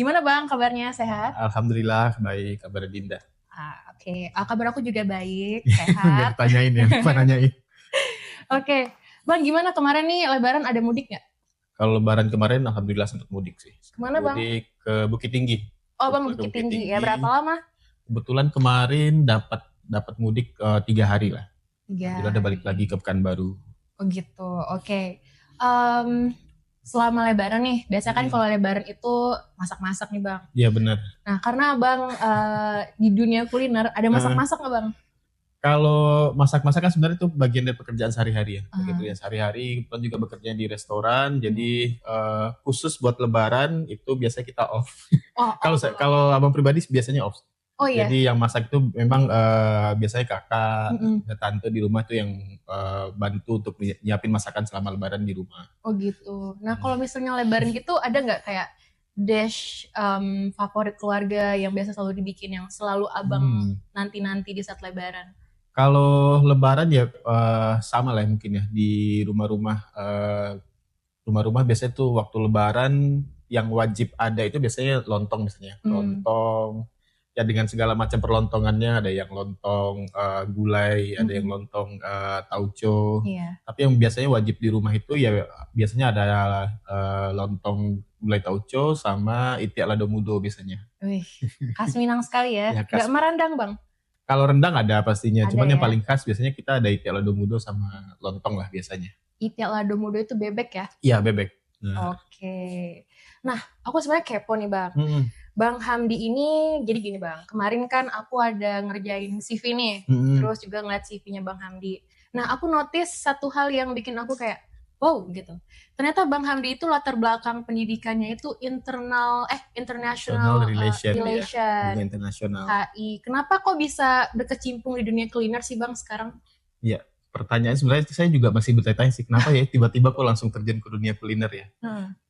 Gimana Bang kabarnya, sehat? Alhamdulillah baik, kabar Dinda. Oke. Kabar aku juga baik, Nggak sehat. ditanyain ya, lupa nanyain. Oke. Bang, gimana kemarin nih Lebaran ada mudik nggak? Kalau lebaran kemarin Alhamdulillah sempat mudik sih. Kemana Bang? Mudik ke Bukit Tinggi. Oh Bang, Kebetulan ke Bukit Bukit Tinggi ya. Tinggi. Berapa lama? Kebetulan kemarin dapat mudik 3 hari lah. 3 Alhamdulillah udah balik hari. lagi ke Pekanbaru. Oh gitu, oke. Em, Selama Lebaran nih, biasa kan kalau Lebaran itu masak-masak nih Bang. Iya benar. Nah karena Bang di dunia kuliner ada masak-masak nggak Bang? Kalau masak-masak kan sebenarnya itu bagian dari pekerjaan sehari-hari ya. Begitu ya, Ah. sehari-hari kebetulan juga bekerja di restoran. Jadi khusus buat lebaran itu biasanya kita off. Oh, Kalau abang pribadi biasanya off. oh iya. Jadi yang masak itu memang biasanya kakak, tante di rumah tuh yang bantu untuk nyiapin masakan selama lebaran di rumah. Oh gitu. Nah kalau misalnya Lebaran gitu ada nggak kayak dish favorit keluarga yang biasa selalu dibikin yang selalu abang nanti-nanti di saat Lebaran? Kalau lebaran ya sama lah mungkin ya di rumah-rumah biasanya tuh waktu lebaran yang wajib ada itu biasanya lontong misalnya. Lontong ya dengan segala macam perlontongannya, ada yang lontong gulai, ada yang lontong tauco. Iya. Tapi yang biasanya wajib di rumah itu ya biasanya ada lontong gulai tauco sama itik lado mudo biasanya. Wih, khas Minang sekali ya. Ya, khas. Nggak merandang Bang? Kalau rendang ada pastinya, Ada cuman ya? yang paling khas biasanya kita ada itik lado mudo sama lontong lah biasanya. Itik lado mudo itu bebek ya? Iya bebek. Oke. Nah, aku sebenarnya kepo nih Bang. Bang Hamdi ini, jadi gini Bang, kemarin kan aku ada ngerjain CV nih, terus juga ngeliat CV-nya Bang Hamdi. Nah, aku notice satu hal yang bikin aku kayak, wow gitu. Ternyata Bang Hamdi itu latar belakang pendidikannya itu international relation. Ya, internasional. HI. Kenapa kok bisa berkecimpung di dunia kuliner sih Bang sekarang? Iya, pertanyaan sebenarnya saya juga masih bertanya-tanya sih, kenapa ya tiba-tiba kok langsung terjun ke dunia kuliner ya.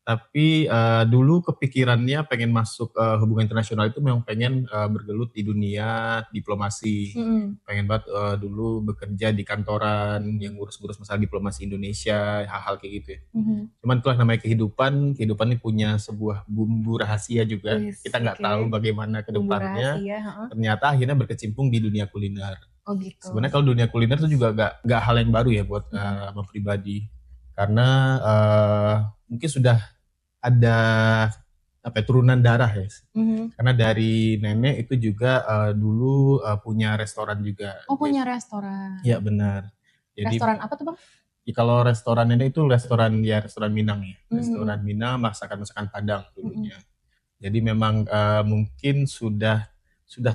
Tapi dulu kepikirannya pengen masuk hubungan internasional itu memang pengen bergelut di dunia diplomasi. Pengen banget dulu bekerja di kantoran yang ngurus-ngurus masalah diplomasi Indonesia, hal-hal kayak gitu ya. Cuman itulah namanya kehidupan ini punya sebuah bumbu rahasia juga. Kita nggak tahu bagaimana ke depannya. Ternyata akhirnya berkecimpung di dunia kuliner. Oh gitu. Sebenarnya kalau dunia kuliner itu juga nggak hal yang baru ya buat abang pribadi. Karena mungkin sudah ada turunan darah ya. Karena dari nenek itu juga dulu punya restoran juga. Oh punya restoran. Iya benar. Jadi, restoran apa tuh Bang? Ya, kalau restoran nenek itu restoran Minang ya. Restoran Minang, masakan Padang dulunya. Jadi memang mungkin sudah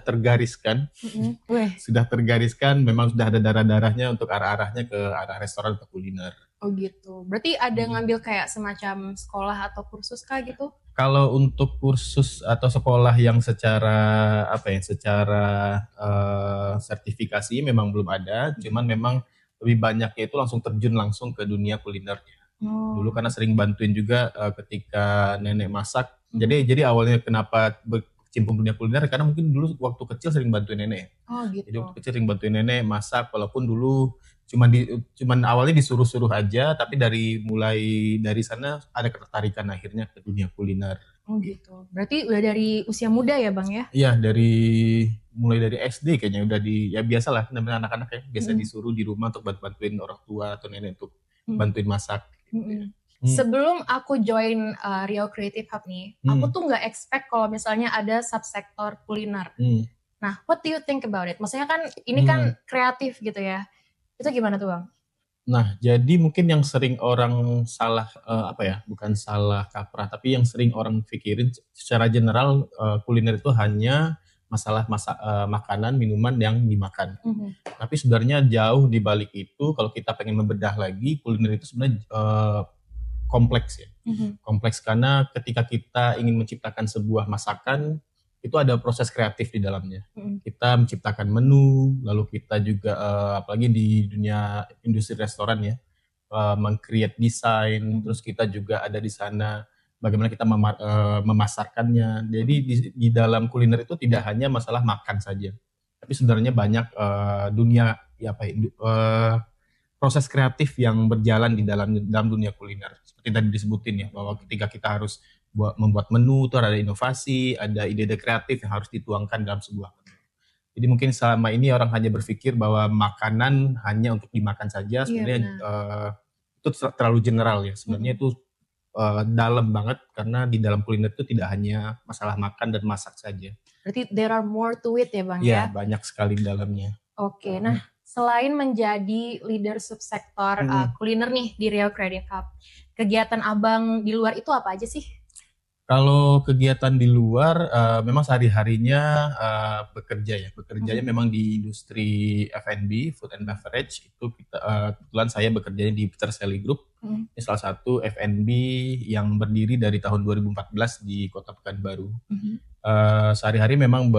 tergariskan. Sudah tergariskan, memang sudah ada darah-darahnya untuk arah-arahnya ke arah restoran atau kuliner. Oh gitu. Berarti ada ngambil kayak semacam sekolah atau kursus kah gitu? Kalau untuk kursus atau sekolah yang secara sertifikasi memang belum ada, cuman memang lebih banyaknya itu langsung terjun langsung ke dunia kulinernya. Dulu karena sering bantuin juga ketika nenek masak. Jadi awalnya kenapa berkecimpung dunia kuliner karena mungkin dulu waktu kecil sering bantuin nenek. Oh gitu. Jadi waktu kecil sering bantuin nenek masak, walaupun dulu cuman awalnya disuruh-suruh aja, tapi mulai dari sana ada ketertarikan akhirnya ke dunia kuliner. Oh gitu. Berarti udah dari usia muda ya Bang ya? Iya, mulai dari SD kayaknya udah ya biasalah namanya anak-anak ya, biasa disuruh di rumah untuk bantuin orang tua atau nenek untuk bantuin masak. Sebelum aku join Rio Creative Hub nih, aku tuh nggak expect kalau misalnya ada subsektor kuliner. Nah, what do you think about it? Maksudnya kan ini kan kreatif gitu ya. Itu gimana tuh Bang? Nah, jadi mungkin yang sering orang salah bukan salah kaprah, tapi yang sering orang pikirin secara general kuliner itu hanya masalah makanan, minuman yang dimakan. Tapi sebenarnya jauh di balik itu, kalau kita pengen membedah lagi, kuliner itu sebenarnya kompleks ya. Kompleks karena ketika kita ingin menciptakan sebuah masakan, itu ada proses kreatif di dalamnya. Kita menciptakan menu, lalu kita juga apalagi di dunia industri restoran ya, meng-create desain, terus kita juga ada di sana bagaimana kita memasarkannya. Jadi di dalam kuliner itu tidak hanya masalah makan saja, tapi sebenarnya banyak dunia proses kreatif yang berjalan di dalam dunia kuliner. Seperti tadi disebutin ya, bahwa ketika kita harus membuat menu, tuh ada inovasi, ada ide-ide kreatif yang harus dituangkan dalam sebuah menu. Jadi mungkin selama ini orang hanya berpikir bahwa makanan hanya untuk dimakan saja, sebenarnya itu terlalu general ya. Sebenarnya itu dalam banget, karena di dalam kuliner itu tidak hanya masalah makan dan masak saja. Berarti there are more to it ya Bang ya? Ya, banyak sekali di dalamnya. Oke, nah selain menjadi leader subsektor kuliner nih di Riau Creative Hub, kegiatan Abang di luar itu apa aja sih? Kalau kegiatan di luar, memang sehari-harinya bekerjanya memang di industri F&B, food and beverage. Itu kebetulan saya bekerjanya di Peter Sally Group. Ini salah satu F&B yang berdiri dari tahun 2014 di Kota Pekanbaru. Sehari-hari memang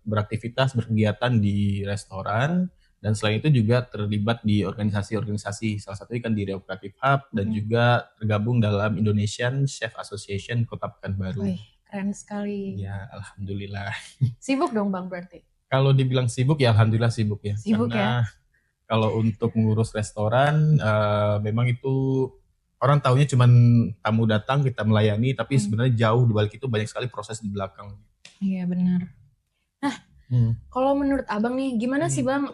beraktivitas, berkegiatan di restoran, dan selain itu juga terlibat di organisasi-organisasi, salah satunya kan di Riau Creative Hub, dan juga tergabung dalam Indonesian Chef Association Kota Pekanbaru. Wih, keren sekali. Ya, alhamdulillah. Sibuk dong Bang berarti? Kalau dibilang sibuk ya alhamdulillah sibuk ya. Sibuk karena ya? Kalau untuk mengurus restoran, memang itu orang taunya cuma tamu datang kita melayani, tapi sebenarnya jauh di balik itu banyak sekali proses di belakang. Iya benar. Nah, kalau menurut Abang nih, gimana sih Bang,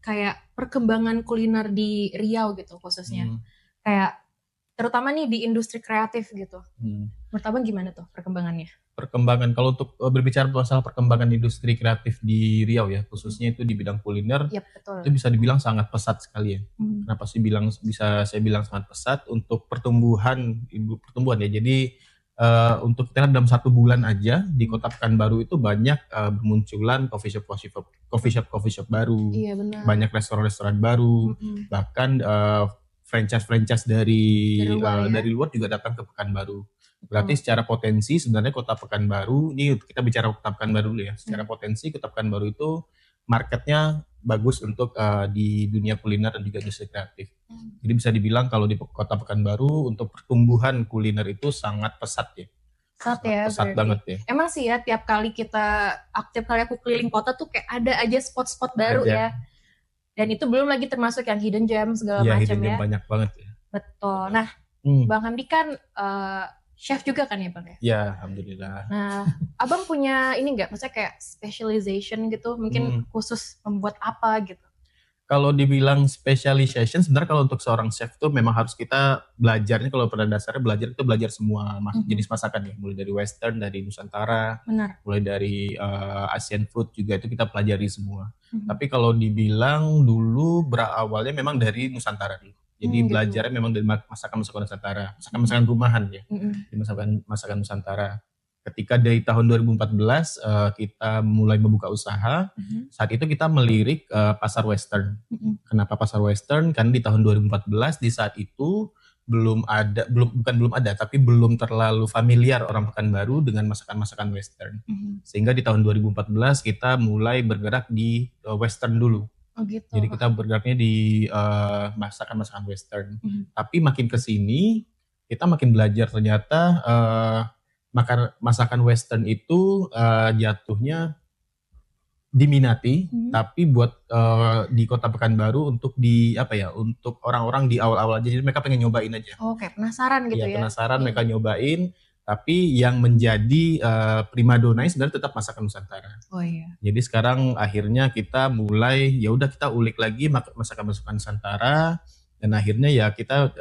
kayak perkembangan kuliner di Riau gitu khususnya, kayak terutama nih di industri kreatif gitu. Menurut Abang gimana tuh perkembangannya? Perkembangan, kalau untuk berbicara masalah perkembangan industri kreatif di Riau ya, khususnya itu di bidang kuliner, betul. Itu bisa dibilang sangat pesat sekali ya. Kenapa sih bisa saya bilang sangat pesat? Untuk pertumbuhan ya. Jadi untuk kita dalam 1 bulan aja di Kota Pekanbaru itu banyak bermunculan coffee shop baru. Iya, benar. Banyak restoran baru, bahkan franchise dari luar juga datang ke Pekanbaru. Berarti secara potensi sebenarnya Kota Pekanbaru, ini kita bicara Kota Pekanbaru dulu ya. Secara potensi Kota Pekanbaru itu marketnya bagus untuk di dunia kuliner dan juga industri kreatif. Jadi bisa dibilang kalau di Kota Pekanbaru untuk pertumbuhan kuliner itu sangat pesat ya. Pesat banget ya. Emang sih ya tiap kali aku keliling kota tuh kayak ada aja spot-spot baru ya. Dan itu belum lagi termasuk yang hidden gem segala macam ya. Hidden gem banyak banget ya. Betul. Nah, Bang Hamdi kan chef juga kan ya Bang ya? Ya, alhamdulillah. Nah, Abang punya ini nggak? Maksudnya kayak specialization gitu, mungkin khusus membuat apa gitu? Kalau dibilang specialization, sebenarnya kalau untuk seorang chef tuh memang harus kita belajarnya, kalau pada dasarnya belajar semua jenis masakan ya, mulai dari western, dari Nusantara, mulai dari Asian food juga itu kita pelajari semua. Tapi kalau dibilang dulu berawalnya memang dari Nusantara dulu. Jadi belajarnya memang dari masakan-masakan Nusantara, masakan-masakan rumahan ya, masakan Nusantara. Ketika dari tahun 2014 kita mulai membuka usaha, saat itu kita melirik pasar western. Kenapa pasar western? Karena di tahun 2014 di saat itu belum ada, tapi belum terlalu familiar orang Pekanbaru dengan masakan-masakan western. Sehingga di tahun 2014 kita mulai bergerak di western dulu. Oh gitu. Jadi kita bergeraknya di masakan-masakan western. Tapi makin kesini kita makin belajar ternyata masakan western itu jatuhnya diminati, tapi buat di Kota Pekanbaru untuk untuk orang-orang di awal-awal aja. Jadi mereka pengen nyobain aja. Oke, penasaran gitu ya. Penasaran, mereka nyobain. Tapi yang menjadi primadonanya sebenarnya tetap masakan Nusantara. Oh iya. Jadi sekarang akhirnya kita mulai kita ulik lagi masakan-masakan Nusantara, dan akhirnya ya kita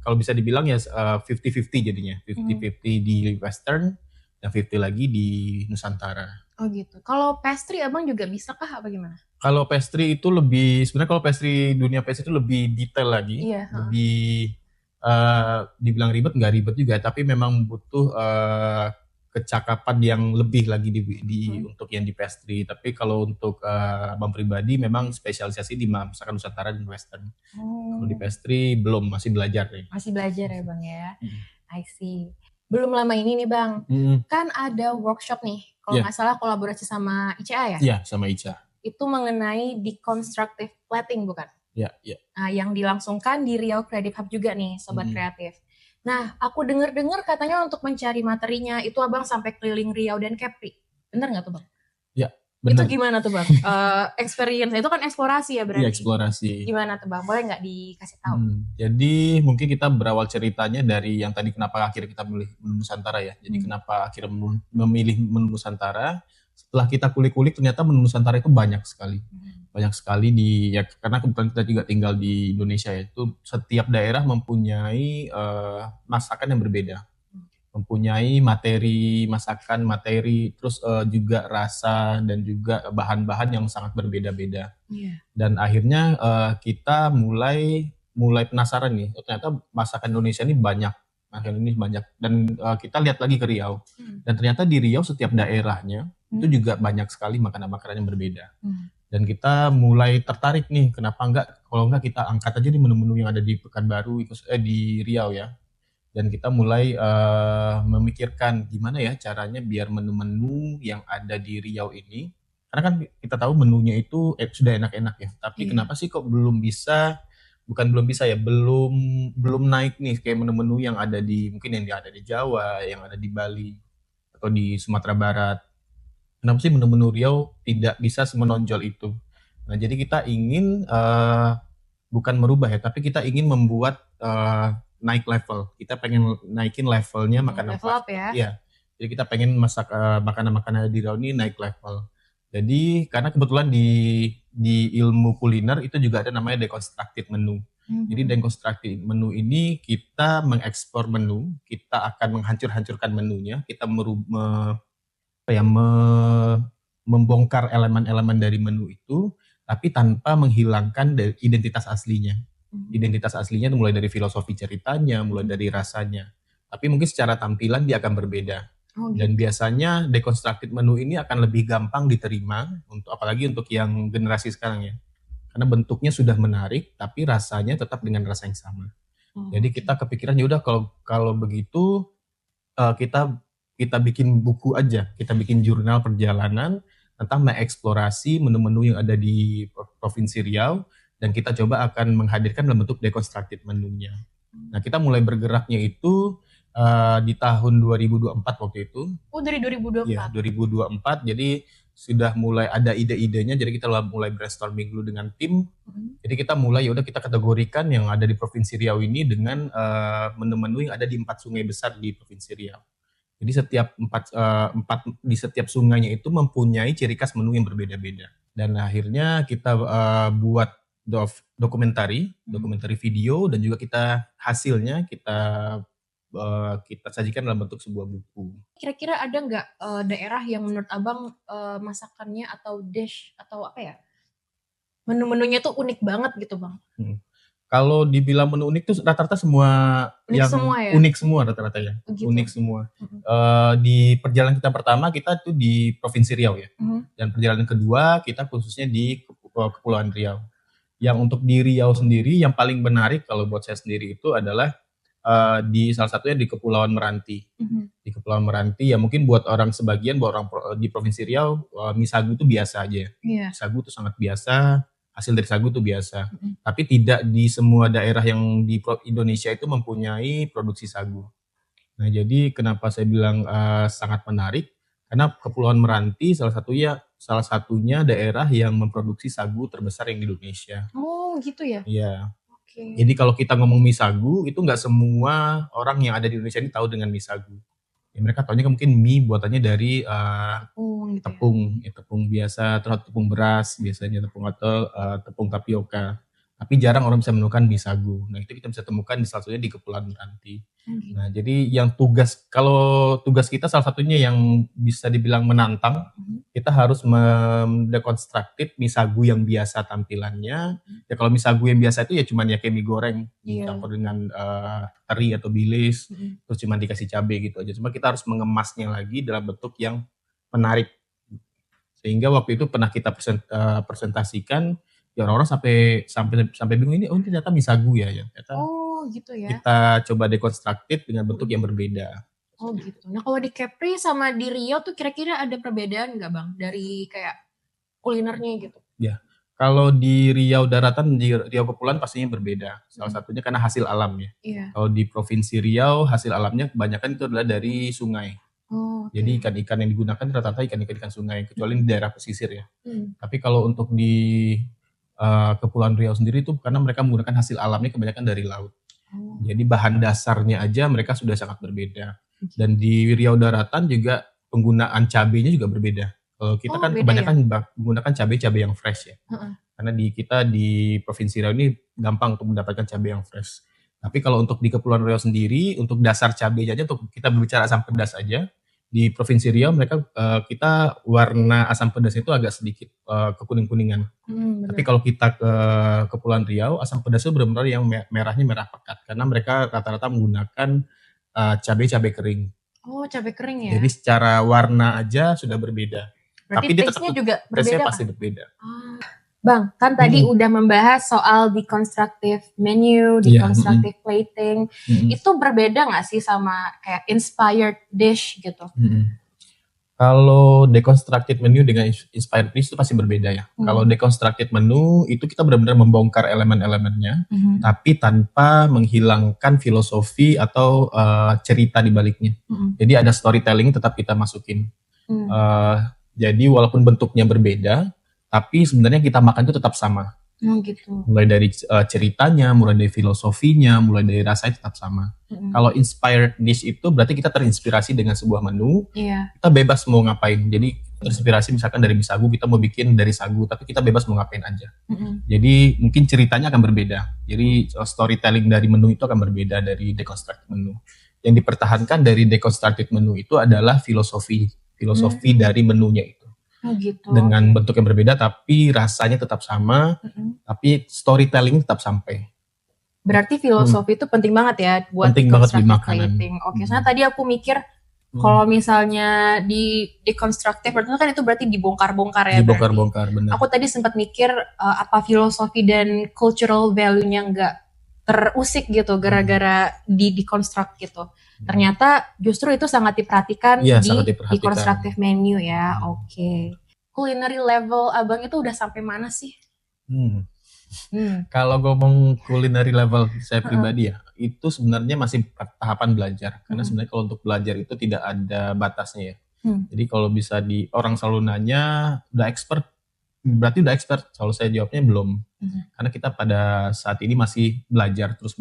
kalau bisa dibilang ya 50-50 jadinya. 50-50 di western dan 50 lagi di Nusantara. Oh gitu. Kalau pastry Abang juga bisa kah apa gimana? Kalau pastry itu sebenarnya dunia pastry itu lebih detail lagi. Iya. Lebih dibilang ribet, nggak ribet juga, tapi memang butuh kecakapan yang lebih lagi untuk yang di pastry. Tapi kalau untuk Abang pribadi memang spesialisasi di masakan Nusantara dan western. Kalau di pastry masih belajar nih. Masih belajar ya Bang ya. I see. Belum lama ini nih Bang, kan ada workshop nih, kalau nggak salah kolaborasi sama ICA ya? Iya, sama ICA. Itu mengenai deconstructive plating bukan? Iya. Nah, yang dilangsungkan di Riau Creative Hub juga nih, Sobat Kreatif. Nah, aku dengar katanya untuk mencari materinya itu Abang sampai keliling Riau dan Kepri. Bener nggak tuh Bang? Ya, Itu gimana tuh Bang? Experience itu kan eksplorasi ya berarti? Iya, eksplorasi. Gimana tuh Bang? Boleh nggak dikasih tahu? Jadi mungkin kita berawal ceritanya dari yang tadi kenapa akhirnya kita memilih menu Nusantara ya. Jadi kenapa akhirnya memilih menu Nusantara, setelah kita kulik-kulik ternyata menu Nusantara itu banyak sekali. Banyak sekali karena kebetulan kita juga tinggal di Indonesia ya, itu setiap daerah mempunyai masakan yang berbeda. Mempunyai materi masakan, terus juga rasa dan juga bahan-bahan yang sangat berbeda-beda. Dan akhirnya kita mulai penasaran nih, ternyata masakan Indonesia ini banyak. Dan kita lihat lagi ke Riau. Dan ternyata di Riau setiap daerahnya itu juga banyak sekali makanan-makanan yang berbeda. Dan kita mulai tertarik nih, kalau enggak kita angkat aja di menu-menu yang ada di Pekanbaru, di Riau ya. Dan kita mulai memikirkan gimana ya caranya biar menu-menu yang ada di Riau ini, karena kan kita tahu menunya itu sudah enak-enak ya, tapi kenapa sih kok belum naik nih kayak menu-menu yang ada mungkin yang ada di Jawa, yang ada di Bali atau di Sumatera Barat. Kenapa sih menu-menu Riau tidak bisa semenonjol itu? Nah, jadi kita ingin bukan merubah ya, tapi kita ingin membuat naik level. Kita pengen naikin levelnya makanan. Level up ya? Iya. Jadi kita pengen masak makanan-makanan di Riau ini naik level. Jadi karena kebetulan di ilmu kuliner itu juga ada namanya deconstructed menu. Jadi deconstructed menu ini kita mengekspor menu, kita akan menghancur-hancurkan menunya, kita membongkar elemen-elemen dari menu itu, tapi tanpa menghilangkan identitas aslinya. Identitas aslinya itu mulai dari filosofi ceritanya, mulai dari rasanya. Tapi mungkin secara tampilan dia akan berbeda. Dan biasanya deconstructed menu ini akan lebih gampang diterima, apalagi untuk yang generasi sekarang ya. Karena bentuknya sudah menarik, tapi rasanya tetap dengan rasa yang sama. Jadi kita kepikiran ya udah kalau begitu kita bikin buku aja, kita bikin jurnal perjalanan tentang mengeksplorasi menu-menu yang ada di Provinsi Riau. Dan kita coba akan menghadirkan dalam bentuk deconstructed menunya. Nah, kita mulai bergeraknya itu di tahun 2024 waktu itu. Oh, dari 2024? Iya, 2024. Jadi sudah mulai ada ide-idenya, jadi kita mulai brainstorming dulu dengan tim. Jadi kita mulai kita kategorikan yang ada di Provinsi Riau ini dengan menu-menu yang ada di 4 sungai besar di Provinsi Riau. Jadi di setiap sungainya itu mempunyai ciri khas menu yang berbeda-beda. Dan akhirnya kita buat dokumentari video, dan juga hasilnya kita sajikan dalam bentuk sebuah buku. Kira-kira ada nggak daerah yang menurut Abang masakannya atau dish atau apa ya, menu-menunya tuh unik banget gitu Bang? Kalau dibilang menu unik tuh rata-rata semua unik semua rata-rata ya. Begitu. Unik semua. Di perjalanan kita pertama kita tuh di Provinsi Riau ya. Dan perjalanan kedua kita khususnya di Kepulauan Riau. Yang untuk di Riau sendiri yang paling menarik kalau buat saya sendiri itu adalah di salah satunya di Kepulauan Meranti. Di Kepulauan Meranti ya mungkin buat orang di Provinsi Riau mie sagu itu biasa aja. Sagu itu sangat biasa, hasil dari sagu itu biasa. Tapi tidak di semua daerah yang di Indonesia itu mempunyai produksi sagu. Nah, jadi kenapa saya bilang sangat menarik? Karena Kepulauan Meranti salah satunya daerah yang memproduksi sagu terbesar yang di Indonesia. Oh, gitu ya? Iya. Jadi kalau kita ngomong mie sagu, itu nggak semua orang yang ada di Indonesia ini tahu dengan mie sagu. Ya, mereka tahunya mungkin mie buatannya dari tepung, tepung biasa, atau tepung beras biasanya, atau tepung tapioka. Tapi jarang orang bisa menemukan mie sagu. Nah, itu kita bisa temukan di salah satunya di Kepulauan Meranti. Nah, jadi kalau tugas kita salah satunya yang bisa dibilang menantang, kita harus mendekonstruktif mie sagu yang biasa tampilannya. Ya kalau mie sagu yang biasa itu ya cuman kayak mie goreng, dicampur dengan teri atau bilis, terus cuma dikasih cabai gitu aja. Cuma kita harus mengemasnya lagi dalam bentuk yang menarik. Sehingga waktu itu pernah kita presentasikan, ya orang-orang sampai bingung ini ternyata mie sagu ya. Ternyata, gitu ya. Kita coba dekonstruktif dengan bentuk yang berbeda. Oh gitu. Nah kalau di Kepri sama di Riau tuh kira-kira ada perbedaan nggak Bang dari kayak kulinernya gitu? Ya, kalau di Riau daratan, di Riau Kepulauan pastinya berbeda. Salah satunya karena hasil alam ya. Kalau di Provinsi Riau hasil alamnya kebanyakan itu adalah dari sungai. Oh, Jadi oke. ikan-ikan yang digunakan rata-rata ikan-ikan sungai, kecuali di daerah pesisir ya. Tapi kalau untuk di Kepulauan Riau sendiri itu karena mereka menggunakan hasil alamnya kebanyakan dari laut. Oh, Jadi bahan dasarnya aja mereka sudah sangat berbeda. Dan di Riau Daratan juga penggunaan cabenya juga berbeda. Kalau kita oh kan beda ya? kebanyakan menggunakan cabai-cabai yang fresh ya. Heeh. Karena di kita di Provinsi Riau ini gampang untuk mendapatkan cabai yang fresh. Tapi kalau untuk di Kepulauan Riau sendiri, untuk dasar cabai aja, untuk kita berbicara asam pedas aja, di Provinsi Riau mereka kita warna asam pedas itu agak sedikit kekuning-kuningan. Tapi kalau kita ke Kepulauan Riau, asam pedas itu benar-benar yang merahnya merah pekat karena mereka rata-rata menggunakan cabai-cabai kering. Oh, cabai kering ya? Jadi secara warna aja sudah berbeda. Berarti Tapi dia tetap taste-nya juga taste-nya berbeda pasti kan? berbeda. Bang, kan tadi udah membahas soal deconstructive menu, Iya, deconstructive plating. Mm-mm. Itu berbeda nggak sih sama kayak inspired dish gitu? Kalau deconstructed menu dengan inspired dish itu pasti berbeda ya. Kalau deconstructed menu itu kita benar-benar membongkar elemen-elemennya, tapi tanpa menghilangkan filosofi atau cerita di baliknya. Jadi ada storytelling tetap kita masukin. Jadi walaupun bentuknya berbeda, tapi sebenarnya kita makan itu tetap sama. Gitu. Mulai dari ceritanya, mulai dari filosofinya, mulai dari rasanya tetap sama. Kalau inspired dish itu berarti kita terinspirasi dengan sebuah menu, kita bebas mau ngapain. Jadi terinspirasi misalkan dari mie sagu, kita mau bikin dari sagu, tapi kita bebas mau ngapain aja. Jadi mungkin ceritanya akan berbeda. Jadi storytelling dari menu itu akan berbeda dari deconstructed menu. Yang dipertahankan dari deconstructed menu itu adalah filosofi dari menunya itu. Gitu. Dengan bentuk yang berbeda tapi rasanya tetap sama, tapi storytelling tetap sampai. Berarti filosofi itu penting banget ya buat penting banget di makanan. Oke, soalnya tadi aku mikir kalau misalnya di deconstructive kan itu berarti dibongkar-bongkar ya. Dibongkar-bongkar, benar. Aku tadi sempat mikir apa filosofi dan cultural value-nya nggak terusik gitu gara-gara di deconstruct gitu. Ternyata justru itu sangat diperhatikan di deconstructive menu ya. Oke. Culinary level abang itu udah sampai mana sih? Kalau ngomong culinary level saya pribadi ya, itu sebenarnya masih tahapan belajar. Karena sebenarnya kalau untuk belajar itu tidak ada batasnya ya. Jadi kalau bisa orang selalu nanya, udah expert? Berarti udah expert? Kalau saya jawabnya belum. Karena kita pada saat ini masih belajar, terus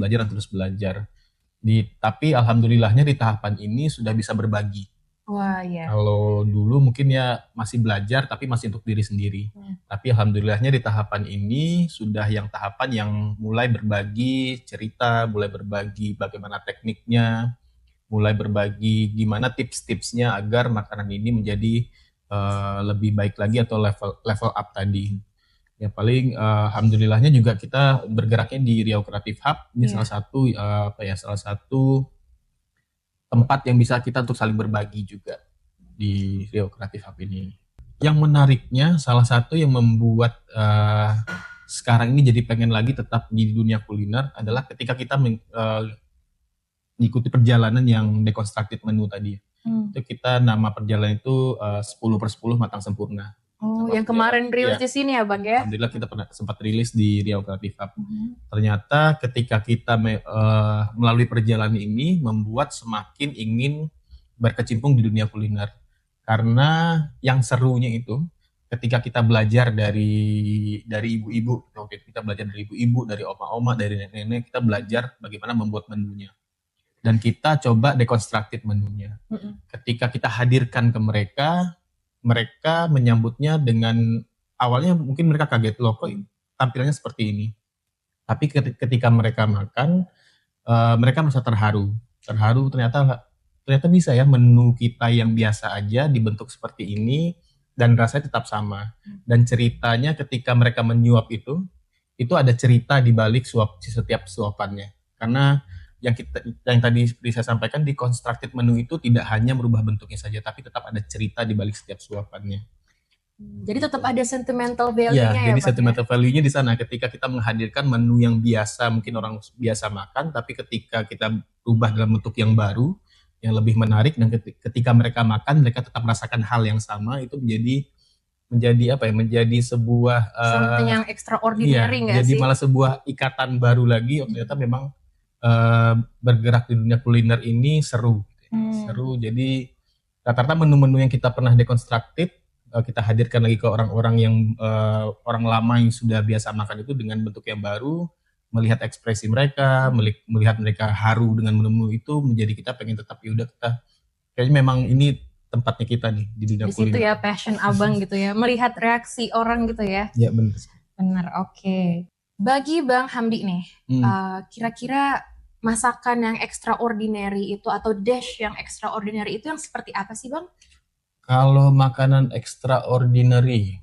belajar. Tapi alhamdulillahnya di tahapan ini sudah bisa berbagi. Wah, ya. Kalau dulu mungkin ya masih belajar tapi masih untuk diri sendiri. Tapi alhamdulillahnya di tahapan ini sudah yang tahapan yang mulai berbagi cerita, mulai berbagi bagaimana tekniknya, mulai berbagi gimana tips-tipsnya agar makanan ini menjadi lebih baik lagi atau level up tadi. Ya paling alhamdulillahnya juga kita bergeraknya di Riau Creative Hub. Ini salah satu tempat yang bisa kita untuk saling berbagi juga di Riau Creative Hub ini. Yang menariknya salah satu yang membuat sekarang ini jadi pengen lagi tetap di dunia kuliner adalah ketika kita mengikuti perjalanan yang deconstructed menu tadi. Itu kita nama perjalanan itu 10/10 matang sempurna. Oh, yang kemarin rilis di sini ya Bang ya? Alhamdulillah kita sempat rilis di Riau Creative Hub. Ternyata ketika kita melalui perjalanan ini membuat semakin ingin berkecimpung di dunia kuliner. Karena yang serunya itu ketika kita belajar dari ibu-ibu, kita belajar dari ibu-ibu, dari oma-oma, dari nenek-nenek, kita belajar bagaimana membuat menunya. Dan kita coba deconstructed menunya. Ketika kita hadirkan ke mereka menyambutnya dengan awalnya mungkin mereka kaget loh kok tampilannya seperti ini. Tapi ketika mereka makan, mereka merasa terharu ternyata bisa ya menu kita yang biasa aja dibentuk seperti ini dan rasanya tetap sama. Dan ceritanya ketika mereka menyuap itu ada cerita di balik setiap suapannya. Karena yang tadi saya sampaikan di constructed menu itu tidak hanya merubah bentuknya saja, tapi tetap ada cerita di balik setiap suapannya. Jadi tetap ada sentimental value-nya ya. Jadi sentimental value-nya di sana ketika kita menghadirkan menu yang biasa mungkin orang biasa makan, tapi ketika kita ubah dalam bentuk yang baru, yang lebih menarik, dan ketika mereka makan mereka tetap merasakan hal yang sama, itu menjadi sebuah something yang extraordinary nggak sih? Jadi malah sebuah ikatan baru lagi. Ternyata memang bergerak di dunia kuliner ini seru. Jadi rata-rata menu-menu yang kita pernah dekonstruktif kita hadirkan lagi ke orang-orang yang orang lama yang sudah biasa makan itu dengan bentuk yang baru, melihat ekspresi mereka, melihat mereka haru dengan menu-menu itu, menjadi kita pengen tetap yaudah kita kayaknya memang ini tempatnya kita nih di dunia kuliner. Di situ ya passion abang gitu ya, melihat reaksi orang gitu ya. Iya benar. Benar, oke. Bagi Bang Hamdi nih, kira-kira masakan yang extraordinary itu atau dish yang extraordinary itu yang seperti apa sih Bang? Kalau makanan extraordinary,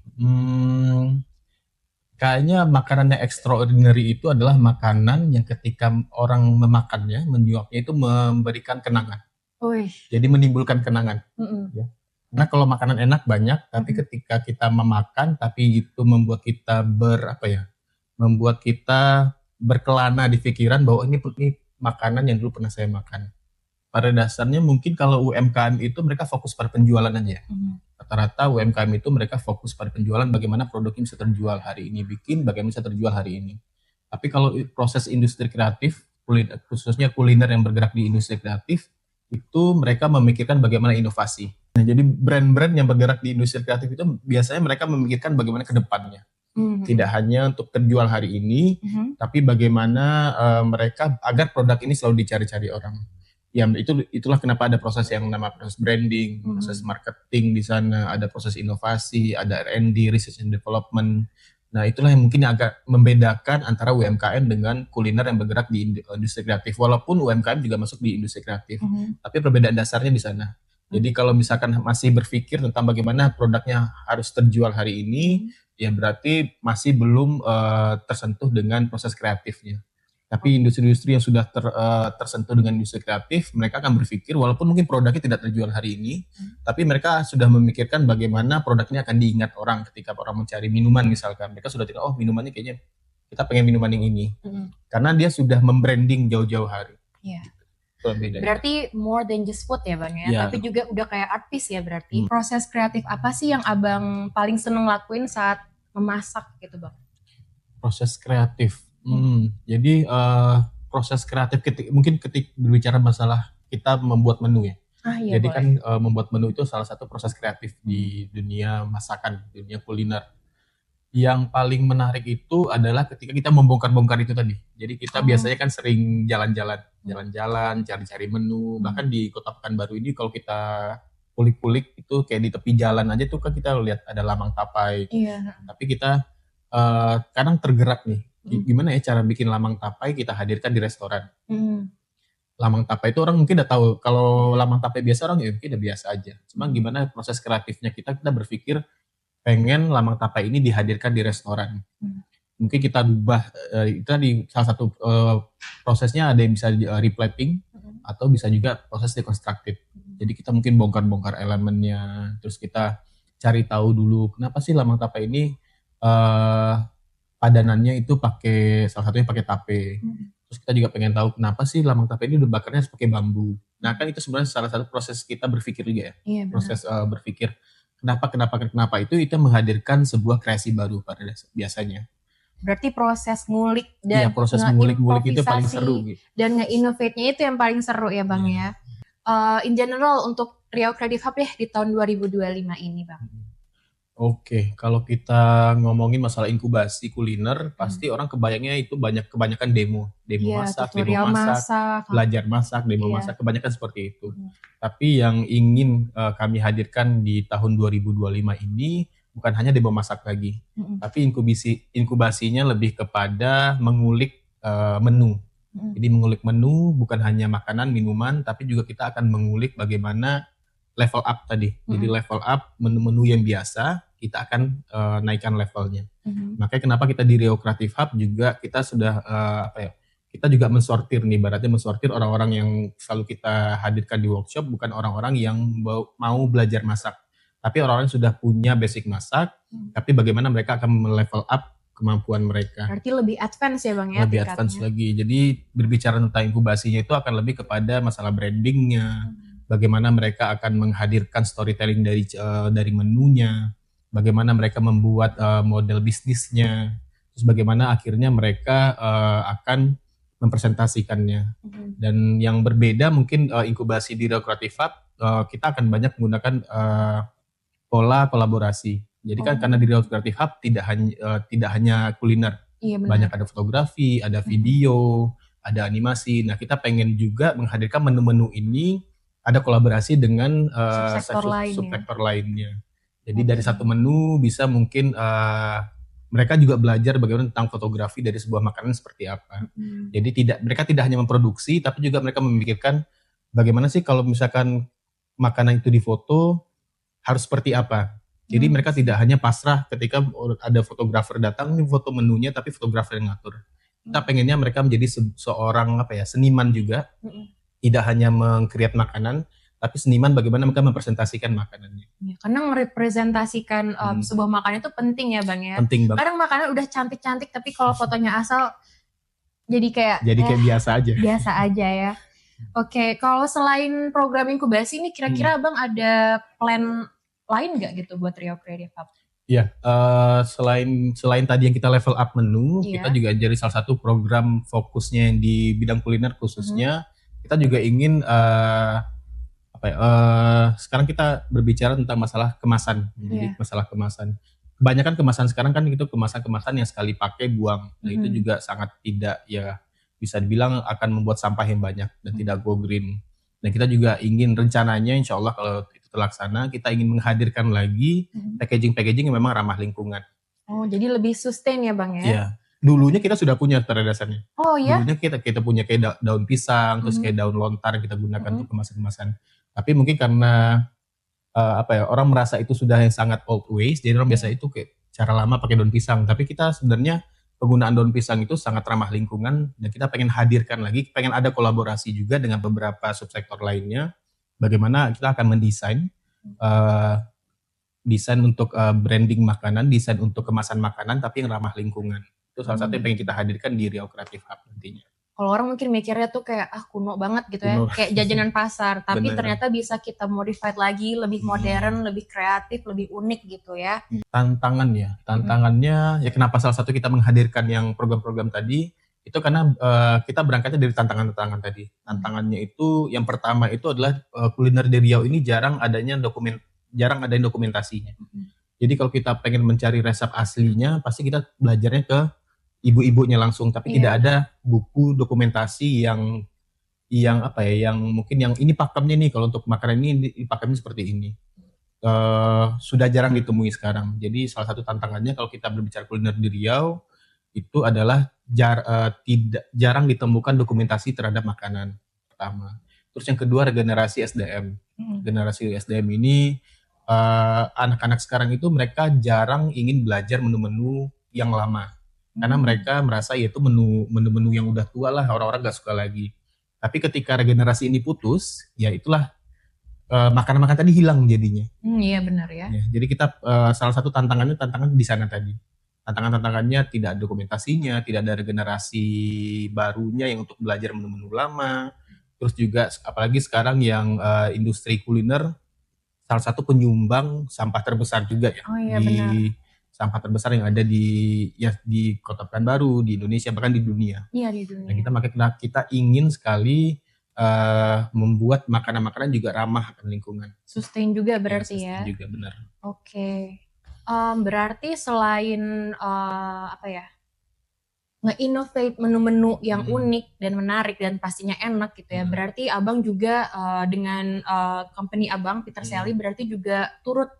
kayaknya makanan yang extraordinary itu adalah makanan yang ketika orang memakannya, menyuapnya itu memberikan kenangan. Jadi menimbulkan kenangan. Ya. Karena kalau makanan enak banyak, tapi ketika kita memakan, tapi itu membuat kita membuat kita berkelana di pikiran bahwa ini makanan yang dulu pernah saya makan. Pada dasarnya mungkin kalau UMKM itu mereka fokus pada penjualan aja. Rata-rata UMKM itu mereka fokus pada penjualan, bagaimana produknya bisa terjual hari ini, bagaimana bisa terjual hari ini. Tapi kalau proses industri kreatif, khususnya kuliner yang bergerak di industri kreatif, itu mereka memikirkan bagaimana inovasi. Nah, jadi brand-brand yang bergerak di industri kreatif itu biasanya mereka memikirkan bagaimana ke depannya. Tidak hanya untuk terjual hari ini, tapi bagaimana mereka agar produk ini selalu dicari-cari orang. Ya itulah kenapa ada proses yang nama proses branding, proses marketing di sana, ada proses inovasi, ada R&D, research and development. Nah itulah yang mungkin agak membedakan antara UMKM dengan kuliner yang bergerak di industri kreatif. Walaupun UMKM juga masuk di industri kreatif, tapi perbedaan dasarnya di sana. Jadi kalau misalkan masih berpikir tentang bagaimana produknya harus terjual hari ini, ya berarti masih belum tersentuh dengan proses kreatifnya. Tapi industri-industri yang sudah tersentuh dengan industri kreatif, mereka akan berpikir walaupun mungkin produknya tidak terjual hari ini, tapi mereka sudah memikirkan bagaimana produknya akan diingat orang ketika orang mencari minuman misalkan. Mereka sudah tidak, minumannya kayaknya kita pengen minuman yang ini. Karena dia sudah membranding jauh-jauh hari. Iya. Berarti more than just food ya Bang ya, tapi juga udah kayak artis ya berarti. Proses kreatif apa sih yang Abang paling seneng lakuin saat memasak gitu Bang? Proses kreatif. Jadi proses kreatif mungkin ketika berbicara masalah kita membuat menu ya. Iya, jadi boleh. Kan membuat menu itu salah satu proses kreatif di dunia masakan, dunia kuliner. Yang paling menarik itu adalah ketika kita membongkar-bongkar itu tadi. Jadi kita biasanya kan sering jalan-jalan, cari-cari menu. Bahkan di Kota Pekanbaru ini kalau kita kulik-kulik itu kayak di tepi jalan aja tuh kan kita lihat ada lamang tapai. Iya. Tapi kita kadang tergerak nih. Gimana ya cara bikin lamang tapai kita hadirkan di restoran. Lamang tapai itu orang mungkin udah tahu. Kalau lamang tapai biasa orang ya mungkin udah biasa aja. Cuma gimana proses kreatifnya kita berpikir pengen lamang tapai ini dihadirkan di restoran. Mungkin kita ubah itu di salah satu prosesnya ada yang bisa replating atau bisa juga proses dekonstruktif. Jadi kita mungkin bongkar-bongkar elemennya, terus kita cari tahu dulu kenapa sih lamang tapai ini padanannya itu salah satunya pakai tape. Terus kita juga pengen tahu kenapa sih lamang tape ini bakarnya harus pakai bambu. Nah kan itu sebenarnya salah satu proses kita berpikir juga ya. Iya, proses berpikir kenapa itu menghadirkan sebuah kreasi baru pada biasanya. Berarti proses ngulik dan proses ngulik itu paling seru gitu. Dan nge-innovate-nya itu yang paling seru ya Bang ya. In general untuk Riau Creative Hub deh di tahun 2025 ini Bang. Oke, kalau kita ngomongin masalah inkubasi kuliner, pasti orang kebayangnya itu kebanyakan demo masak, belajar masak, demo masak, kebanyakan seperti itu. Tapi yang ingin kami hadirkan di tahun 2025 ini bukan hanya demo masak lagi, tapi inkubasinya lebih kepada mengulik menu. Jadi mengulik menu bukan hanya makanan, minuman, tapi juga kita akan mengulik bagaimana level up tadi. Jadi level up menu-menu yang biasa kita akan naikkan levelnya. Makanya kenapa kita di Riau Creative Hub juga kita sudah kita juga mensortir nih, berarti mensortir orang-orang yang selalu kita hadirkan di workshop bukan orang-orang yang mau belajar masak, tapi orang-orang yang sudah punya basic masak, tapi bagaimana mereka akan level up kemampuan mereka. Berarti lebih advance ya Bang ya? Lebih advance lagi. Jadi berbicara tentang inkubasinya itu akan lebih kepada masalah brandingnya, bagaimana mereka akan menghadirkan storytelling dari menunya, bagaimana mereka membuat model bisnisnya, terus bagaimana akhirnya mereka akan mempresentasikannya. Dan yang berbeda mungkin inkubasi di Riau Creative Hub kita akan banyak menggunakan pola kolaborasi. Jadi kan karena di Riau Creative Hub tidak hanya kuliner, banyak ada fotografi, ada video, ada animasi. Nah, kita pengen juga menghadirkan menu-menu ini ada kolaborasi dengan subsektor lainnya. Jadi dari satu menu bisa mungkin mereka juga belajar bagaimana tentang fotografi dari sebuah makanan seperti apa. Jadi mereka tidak hanya memproduksi, tapi juga mereka memikirkan bagaimana sih kalau misalkan makanan itu difoto harus seperti apa. Jadi mereka tidak hanya pasrah ketika ada fotografer datang nih foto menunya, tapi fotografer yang ngatur. Kita pengennya mereka menjadi seorang seniman juga, tidak hanya meng-create makanan, tapi seniman bagaimana mereka mempresentasikan makanannya. Ya, karena merepresentasikan sebuah makanan itu penting ya Bang ya. Penting banget. Kadang makanan udah cantik-cantik tapi kalau fotonya asal jadi kayak biasa aja. Biasa aja ya. Oke, kalau selain program inkubasi ini kira-kira Bang ada plan lain nggak gitu buat Riau Creative Hub? Iya, selain tadi yang kita level up menu, kita juga jadi salah satu program fokusnya yang di bidang kuliner khususnya. Kita juga ingin sekarang kita berbicara tentang masalah kemasan. Jadi masalah kemasan. Kebanyakan kemasan sekarang kan itu kemasan-kemasan yang sekali pakai buang. Nah, itu juga sangat tidak bisa dibilang akan membuat sampah yang banyak dan tidak go green. Dan kita juga ingin rencananya insya Allah kalau itu terlaksana, kita ingin menghadirkan lagi packaging-packaging yang memang ramah lingkungan. Oh, jadi lebih sustain ya Bang ya? Iya. Dulunya kita sudah punya pada dasarnya. Oh iya? Dulunya kita punya kayak daun pisang, terus kayak daun lontar kita gunakan untuk kemasan-kemasan. Tapi mungkin karena orang merasa itu sudah yang sangat old ways, jadi orang biasa itu kayak cara lama pakai daun pisang. Tapi kita sebenarnya penggunaan daun pisang itu sangat ramah lingkungan dan kita pengen hadirkan lagi, pengen ada kolaborasi juga dengan beberapa subsektor lainnya. Bagaimana kita akan mendesain desain untuk branding makanan, desain untuk kemasan makanan, tapi yang ramah lingkungan. Itu salah satu yang pengen kita hadirkan di Riau Creative Hub nantinya. Kalau orang mungkin mikirnya tuh kayak kuno banget gitu ya, kayak jajanan pasar, tapi ternyata bisa kita modified lagi, lebih modern, lebih kreatif, lebih unik gitu ya. Tantangannya ya kenapa salah satu kita menghadirkan yang program-program tadi, itu karena kita berangkatnya dari tantangan-tantangan tadi. Tantangannya itu yang pertama itu adalah kuliner di Riau ini jarang ada dokumentasinya. Jadi kalau kita pengen mencari resep aslinya, pasti kita belajarnya ke ibu-ibunya langsung, tapi tidak ada buku dokumentasi yang mungkin yang ini pakemnya nih kalau untuk makanan ini pakemnya seperti ini. Sudah jarang ditemui sekarang. Jadi salah satu tantangannya kalau kita berbicara kuliner di Riau itu adalah jarang ditemukan dokumentasi terhadap makanan pertama. Terus yang kedua regenerasi SDM. Generasi SDM ini anak-anak sekarang itu mereka jarang ingin belajar menu-menu yang lama. Karena mereka merasa yaitu menu-menu yang udah tua lah, orang-orang gak suka lagi. Tapi ketika regenerasi ini putus, ya itulah makanan-makanan tadi hilang jadinya. Iya benar ya. Jadi kita salah satu tantangan di sana tadi. Tantangannya tidak ada dokumentasinya, tidak ada regenerasi barunya yang untuk belajar menu-menu lama. Terus juga apalagi sekarang yang industri kuliner salah satu penyumbang sampah terbesar juga ya. Oh iya benar. Sampah terbesar yang ada di Kota Pekanbaru, di Indonesia, bahkan di dunia. Iya di dunia. Nah, kita ingin sekali membuat makanan-makanan juga ramah akan lingkungan. Sustain juga berarti sustain juga, benar. Oke. Berarti selain nge-innovate menu-menu yang unik dan menarik dan pastinya enak gitu ya. Berarti Abang juga dengan company Abang, Peter Selly, berarti juga turut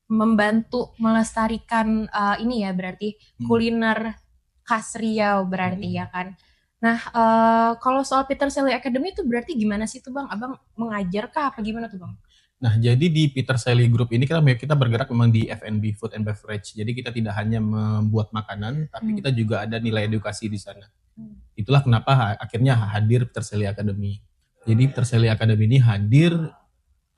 membantu melestarikan ini ya berarti kuliner khas Riau berarti ya kan. Nah kalau soal Peter Selly Academy itu berarti gimana sih tuh Bang? Abang mengajar kah apa gimana tuh Bang? Nah jadi di Peter Selly Group ini kita bergerak memang di F&B, food and beverage. Jadi kita tidak hanya membuat makanan, tapi kita juga ada nilai edukasi di sana. Itulah kenapa akhirnya hadir Peter Selly Academy. Jadi Peter Selly Academy ini hadir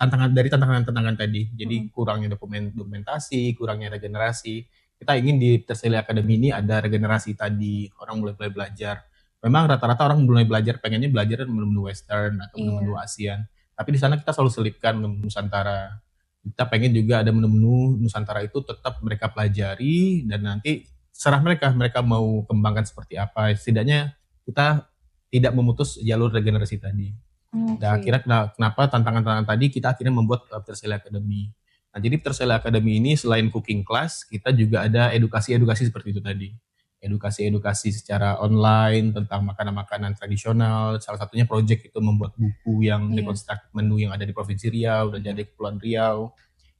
tantangan tadi. Jadi kurangnya dokumentasi, kurangnya regenerasi. Kita ingin di Peter Selly Academy ini ada regenerasi tadi, orang mulai belajar. Memang rata-rata orang mulai belajar, pengennya belajar menu western atau menu ASEAN. Tapi di sana kita selalu selipkan menu Nusantara. Kita pengen juga ada menu-menu Nusantara itu tetap mereka pelajari dan nanti serah mereka mau kembangkan seperti apa. Setidaknya kita tidak memutus jalur regenerasi tadi. Nah, Oke. akhirnya kenapa tantangan-tantangan tadi kita akhirnya membuat Peterseli Academy. Nah, jadi Peterseli Academy ini selain cooking class, kita juga ada edukasi-edukasi seperti itu tadi. Edukasi-edukasi secara online tentang makanan-makanan tradisional. Salah satunya project itu membuat buku yang dekonstruksi menu yang ada di Provinsi Riau dan jadi Kepulauan Riau.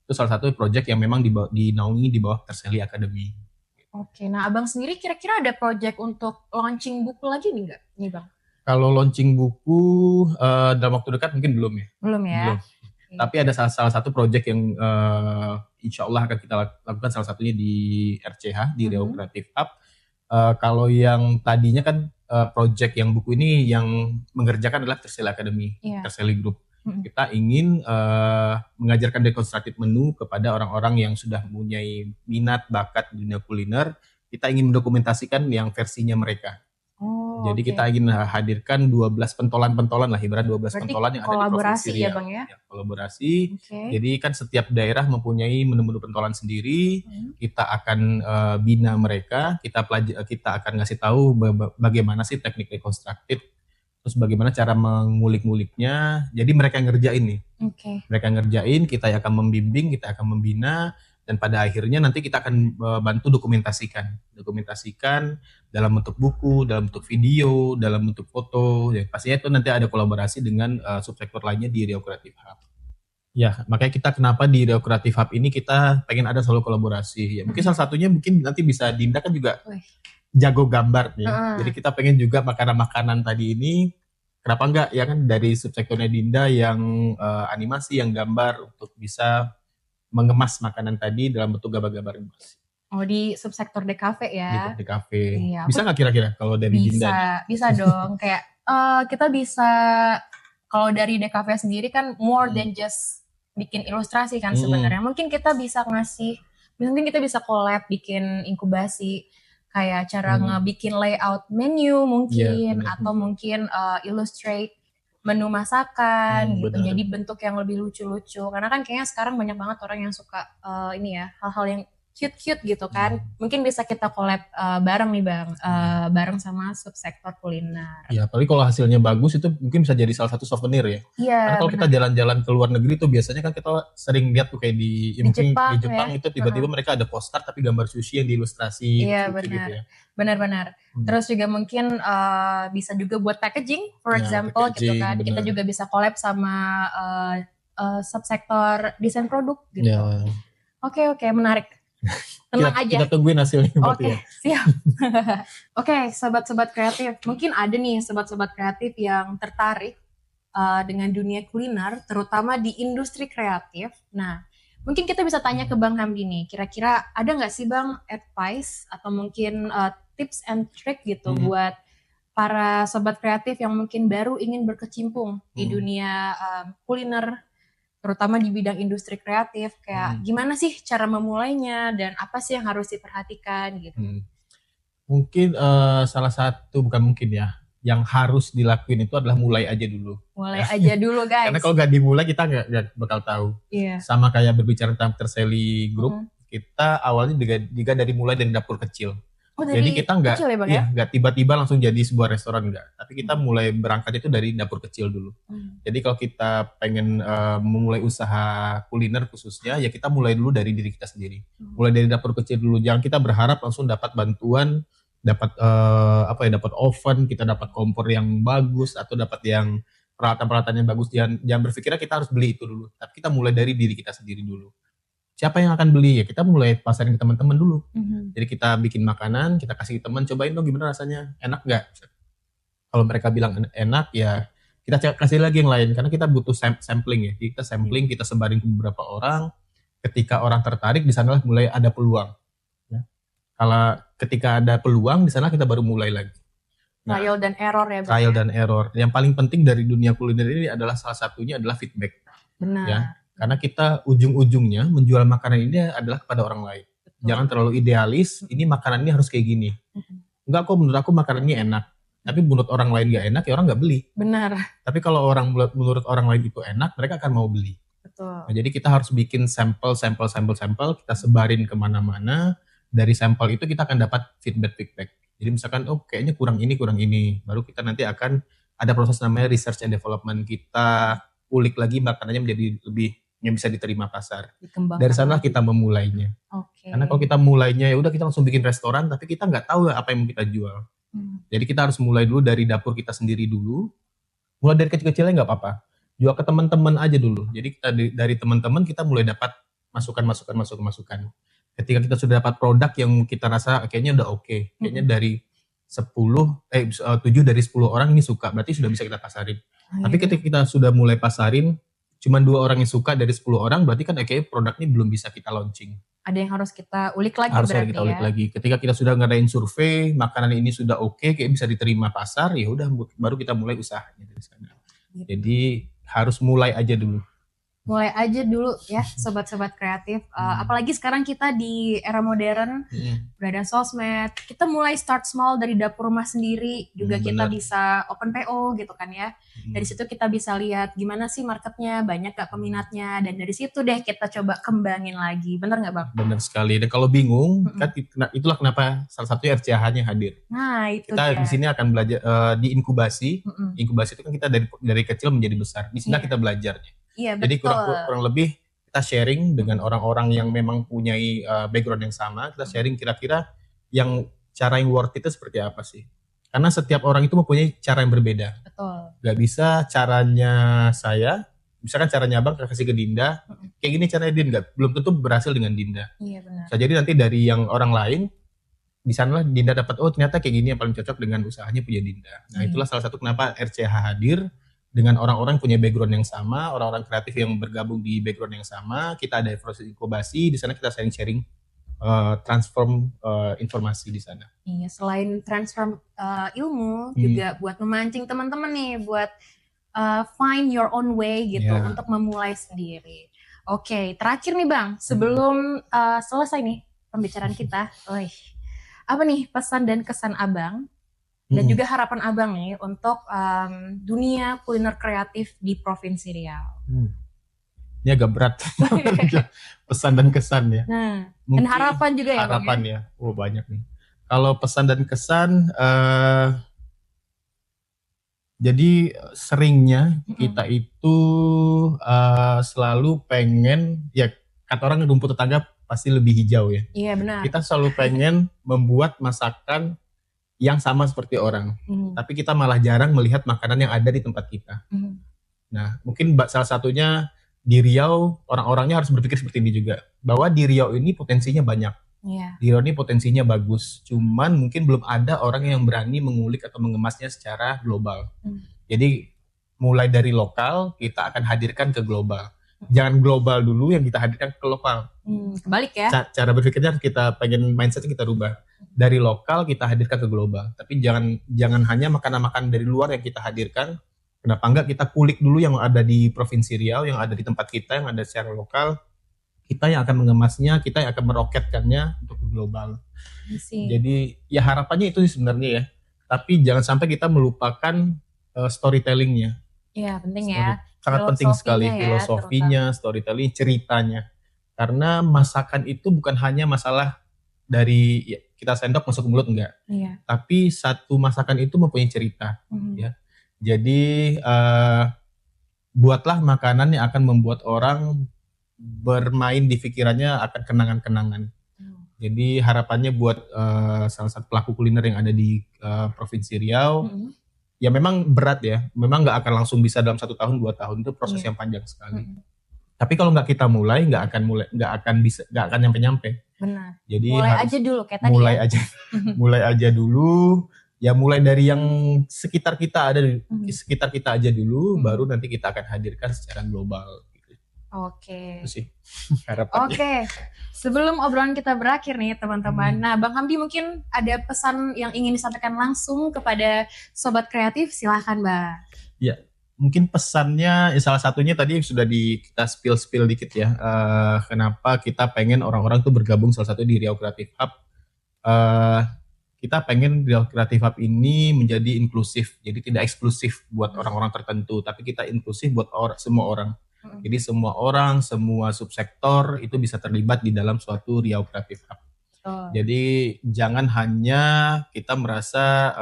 Itu salah satu project yang memang dinaungi di bawah Peterseli Academy. Oke, nah Abang sendiri kira-kira ada project untuk launching buku lagi nih nggak? Nih Bang. Kalau launching buku dalam waktu dekat mungkin belum ya. Belum ya? Belum. Tapi ada salah satu project yang insya Allah akan kita lakukan, salah satunya di RCH, di Riau Creative Hub. Kalau yang tadinya kan project yang buku ini yang mengerjakan adalah Terseli Academy, Terseli Group. Kita ingin mengajarkan dekonstruktif menu kepada orang-orang yang sudah mempunyai minat, bakat di dunia kuliner. Kita ingin mendokumentasikan yang versinya mereka. Jadi kita ingin hadirkan 12 pentolan-pentolan lah, ibarat 12 berarti pentolan yang ada di Provinsi Riau. Ya Bang ya? Kolaborasi. Jadi kan setiap daerah mempunyai menu-menu pentolan sendiri. Kita akan bina mereka, kita akan ngasih tahu bagaimana sih teknik rekonstruktif, terus bagaimana cara mengulik-nguliknya. Jadi mereka yang ngerjain nih. Mereka yang ngerjain, kita akan membimbing, kita akan membina, dan pada akhirnya nanti kita akan bantu dokumentasikan dalam bentuk buku, dalam bentuk video, dalam bentuk foto. Ya, pastinya itu nanti ada kolaborasi dengan subsektor lainnya di Riau Creative Hub. Ya, makanya kita kenapa di Riau Creative Hub ini kita pengen ada selalu kolaborasi. Ya, mungkin salah satunya mungkin nanti bisa Dinda kan juga jago gambar ya. Jadi kita pengen juga makanan-makanan tadi ini, kenapa enggak ya kan dari subsektornya Dinda yang animasi, yang gambar untuk bisa mengemas makanan tadi dalam bentuk gambar-gambar animasi. Oh, di subsektor DKV ya? Di DKV. Iya, bisa nggak kira-kira kalau dari Dinda? Bisa dong. Kayak kita bisa, kalau dari DKV sendiri kan more than just bikin ilustrasi kan sebenarnya. Mungkin kita bisa collab bikin inkubasi, kayak cara ngebikin layout menu mungkin, atau mungkin illustrate menu masakan gitu. Jadi bentuk yang lebih lucu-lucu. Karena kan kayaknya sekarang banyak banget orang yang suka hal-hal yang cute-cute gitu kan. Mungkin bisa kita collab bareng nih Bang, bareng sama subsektor kuliner. Iya, apalagi kalau hasilnya bagus itu mungkin bisa jadi salah satu souvenir ya. Iya. Karena kalau kita jalan-jalan ke luar negeri tuh biasanya kan kita sering lihat tuh kayak di Jepang itu tiba-tiba mereka ada poster tapi gambar sushi yang diilustrasi. Iya benar. Gitu ya. Benar-benar. Terus juga mungkin bisa juga buat packaging, for example gitu kan. Bener. Kita juga bisa collab sama subsektor desain produk gitu. Ya. Oke, menarik. Tenang aja. Kita tungguin hasilnya. Oke, siap. Oke, sobat-sobat kreatif. Mungkin ada nih sobat-sobat kreatif yang tertarik dengan dunia kuliner, terutama di industri kreatif. Nah, mungkin kita bisa tanya ke Bang Hamdi nih. Kira-kira ada nggak sih Bang advice atau mungkin tips and trick gitu buat para sobat kreatif yang mungkin baru ingin berkecimpung di dunia kuliner, terutama di bidang industri kreatif, kayak gimana sih cara memulainya dan apa sih yang harus diperhatikan gitu? Mungkin salah satu, bukan mungkin ya, yang harus dilakuin itu adalah mulai aja dulu. Mulai aja dulu guys. Karena kalau nggak dimulai kita nggak bakal tahu. Iya. Sama kayak berbicara tentang Terseli Group, kita awalnya juga dari mulai dari dapur kecil. Jadi kita nggak tiba-tiba langsung jadi sebuah restoran, nggak. Tapi kita mulai berangkat itu dari dapur kecil dulu. Jadi kalau kita pengen memulai usaha kuliner khususnya, ya kita mulai dulu dari diri kita sendiri. Mulai dari dapur kecil dulu. Jangan kita berharap langsung dapat bantuan, dapat dapat oven, kita dapat kompor yang bagus atau dapat yang peralatan-peralatan yang bagus. Jangan berpikirnya kita harus beli itu dulu. Tapi kita mulai dari diri kita sendiri dulu. Siapa yang akan beli ya, kita mulai pasarin ke teman-teman dulu. Jadi kita bikin makanan, kita kasih ke teman, cobain dong gimana rasanya, enak nggak? Kalau mereka bilang enak ya kita kasih lagi yang lain, karena kita butuh sampling ya. Kita sampling, kita sebarin ke beberapa orang. Ketika orang tertarik, di sanalah mulai ada peluang. Ya. Kalau ketika ada peluang, di sana kita baru mulai lagi. Nah, trial dan error ya. Trial dan error. Yang paling penting dari dunia kuliner ini adalah salah satunya adalah feedback. Benar. Ya. Karena kita ujung-ujungnya menjual makanan ini adalah kepada orang lain. Betul. Jangan terlalu idealis, ini makanan ini harus kayak gini. Enggak kok, menurut aku makanannya enak. Tapi menurut orang lain gak enak, ya orang gak beli. Benar. Tapi kalau menurut orang lain itu enak, mereka akan mau beli. Betul. Nah, jadi kita harus bikin sampel, kita sebarin kemana-mana. Dari sampel itu kita akan dapat feedback. Jadi misalkan, oh kayaknya kurang ini. Baru kita nanti akan ada proses namanya research and development. Kita ulik lagi makanannya menjadi lebih yang bisa diterima pasar. Dari sana kita memulainya. Karena kalau kita mulainya ya udah kita langsung bikin restoran, tapi kita nggak tahu apa yang mau kita jual. Jadi kita harus mulai dulu dari dapur kita sendiri dulu. Mulai dari kecil-kecilnya nggak apa-apa. Jual ke teman-teman aja dulu. Jadi kita dari teman-teman kita mulai dapat masukan. Ketika kita sudah dapat produk yang kita rasa kayaknya udah oke, kayaknya dari 7 dari 10 orang ini suka, berarti sudah bisa kita pasarin. Tapi ketika kita sudah mulai pasarin, cuma 2 orang yang suka dari 10 orang, berarti kan kayaknya produk ini belum bisa kita launching. Ada yang harus kita ulik lagi kita ulik lagi. Ketika kita sudah ngadain survei, makanan ini sudah oke, kayak bisa diterima pasar, ya udah baru kita mulai usahanya dari sana. Jadi harus mulai aja dulu. Mulai aja dulu ya sobat-sobat kreatif. Apalagi sekarang kita di era modern, berada sosmed, kita mulai start small dari dapur rumah sendiri. Juga kita bisa open PO gitu kan ya. Dari situ kita bisa lihat gimana sih marketnya, banyak gak peminatnya, dan dari situ deh kita coba kembangin lagi. Bener gak Bang? Bener sekali. Dan kalau bingung, kan itulah kenapa salah satu RCH-nya hadir. Nah itu kita di sini akan belajar di inkubasi. Inkubasi itu kan kita dari kecil menjadi besar. Di sini kita belajarnya. Iya, jadi kurang lebih kita sharing dengan orang-orang yang memang punya background yang sama. Kita sharing kira-kira cara yang worth itu seperti apa sih? Karena setiap orang itu mempunyai cara yang berbeda. Betul. Gak bisa caranya saya, misalkan caranya Abang kasih ke Dinda, kayak gini caranya Dinda, belum tentu berhasil dengan Dinda. Iya benar. Jadi nanti dari yang orang lain, di sanalah Dinda dapat, oh ternyata kayak gini yang paling cocok dengan usahanya punya Dinda. Nah itulah salah satu kenapa RCH hadir, dengan orang-orang punya background yang sama, orang-orang kreatif yang bergabung di background yang sama. Kita ada proses inkubasi, di sana kita sharing-sharing, transform informasi di sana. Iya, selain transform ilmu, juga buat memancing teman-teman nih, buat find your own way gitu, untuk memulai sendiri. Oke, terakhir nih Bang, sebelum selesai nih pembicaraan kita, apa nih pesan dan kesan Abang? Dan juga harapan Abang nih untuk dunia kuliner kreatif di Provinsi Riau. Ini agak berat. Pesan dan kesan ya. Nah, dan harapan juga ya harapan Bang ya? Oh banyak nih. Kalau pesan dan kesan, jadi seringnya kita itu selalu pengen, ya kata orang rumput tetangga pasti lebih hijau ya. Iya benar. Kita selalu pengen membuat masakan yang sama seperti orang, tapi kita malah jarang melihat makanan yang ada di tempat kita. Nah, mungkin salah satunya di Riau, orang-orangnya harus berpikir seperti ini juga, bahwa di Riau ini potensinya banyak. Di Riau ini potensinya bagus, cuman mungkin belum ada orang yang berani mengulik atau mengemasnya secara global. Jadi mulai dari lokal, kita akan hadirkan ke global. Jangan global dulu yang kita hadirkan ke lokal. Kebalik ya. Cara berpikirnya kita pengen mindsetnya kita rubah. Dari lokal kita hadirkan ke global. Tapi jangan hanya makanan-makanan dari luar yang kita hadirkan. Kenapa enggak kita kulik dulu yang ada di Provinsi Riau, yang ada di tempat kita, yang ada secara lokal. Kita yang akan mengemasnya, kita yang akan meroketkannya untuk ke global. Jadi ya harapannya itu sebenarnya ya. Tapi jangan sampai kita melupakan storytellingnya. Iya penting ya. Sangat penting sekali filosofinya, storytelling, ceritanya. Karena masakan itu bukan hanya masalah dari kita sendok masuk ke mulut enggak. Tapi satu masakan itu mempunyai cerita. Ya. Jadi buatlah makanan yang akan membuat orang bermain di pikirannya akan kenangan-kenangan. Jadi harapannya buat salah satu pelaku kuliner yang ada di Provinsi Riau, ya memang berat ya, memang nggak akan langsung bisa dalam 1 tahun 2 tahun, itu proses yang panjang sekali. Tapi kalau nggak kita mulai, nggak akan nyampe-nyampe. Benar. Jadi mulai aja dulu kayak tadi. Mulai aja dulu. Ya mulai dari yang sekitar kita aja dulu, baru nanti kita akan hadirkan secara global. Oke. Itu sih harapannya. Oke. Sebelum obrolan kita berakhir nih teman-teman. Nah Bang Hamdi mungkin ada pesan yang ingin disampaikan langsung kepada Sobat Kreatif, silahkan Bang. Ya, mungkin pesannya salah satunya tadi sudah kita spill dikit ya. Kenapa kita pengen orang-orang tuh bergabung salah satu di Riau Creative Hub. Kita pengen Riau Creative Hub ini menjadi inklusif. Jadi tidak eksklusif buat orang-orang tertentu, tapi kita inklusif buat semua orang. Jadi semua orang, semua subsektor itu bisa terlibat di dalam suatu Riau Creative Hub. Betul. Jadi jangan hanya kita merasa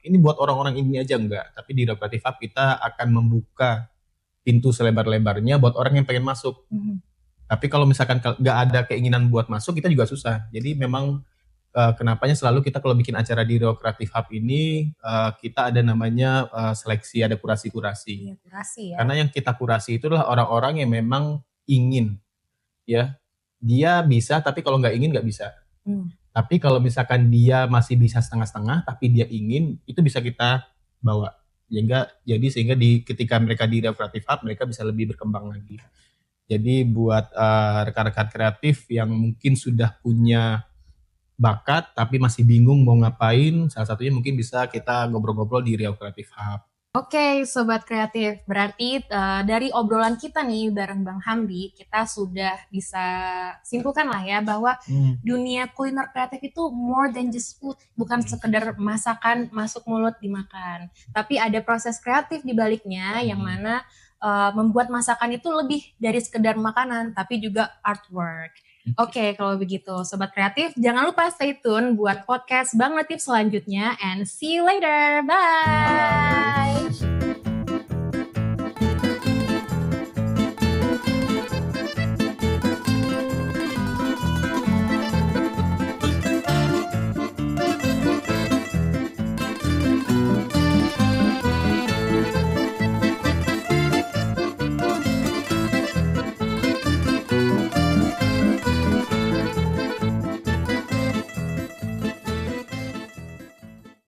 ini buat orang-orang ini aja, enggak. Tapi di Hero Creative Hub kita akan membuka pintu selebar-lebarnya buat orang yang pengen masuk. Tapi kalau misalkan nggak ada keinginan buat masuk, kita juga susah. Jadi memang kenapanya selalu kita kalau bikin acara di Hero Creative Hub ini kita ada namanya seleksi, ada kurasi-kurasi. Iya, kurasi ya. Karena yang kita kurasi itu adalah orang-orang yang memang ingin, ya. Dia bisa, tapi kalau nggak ingin nggak bisa. Tapi kalau misalkan dia masih bisa setengah-setengah, tapi dia ingin, itu bisa kita bawa. Sehingga ketika mereka di Hero Creative Hub, mereka bisa lebih berkembang lagi. Jadi buat rekan-rekan kreatif yang mungkin sudah punya bakat tapi masih bingung mau ngapain, salah satunya mungkin bisa kita ngobrol-ngobrol di Hero Creative Hub. Oke, Sobat Kreatif. Berarti dari obrolan kita nih bareng Bang Hamdi, kita sudah bisa simpulkan lah ya bahwa dunia kuliner kreatif itu more than just food. Bukan sekedar masakan masuk mulut dimakan. Tapi ada proses kreatif di baliknya yang mana membuat masakan itu lebih dari sekedar makanan, tapi juga artwork. Oke, kalau begitu Sobat Kreatif, jangan lupa stay tune buat podcast Bang Latif selanjutnya, and see you later. Bye!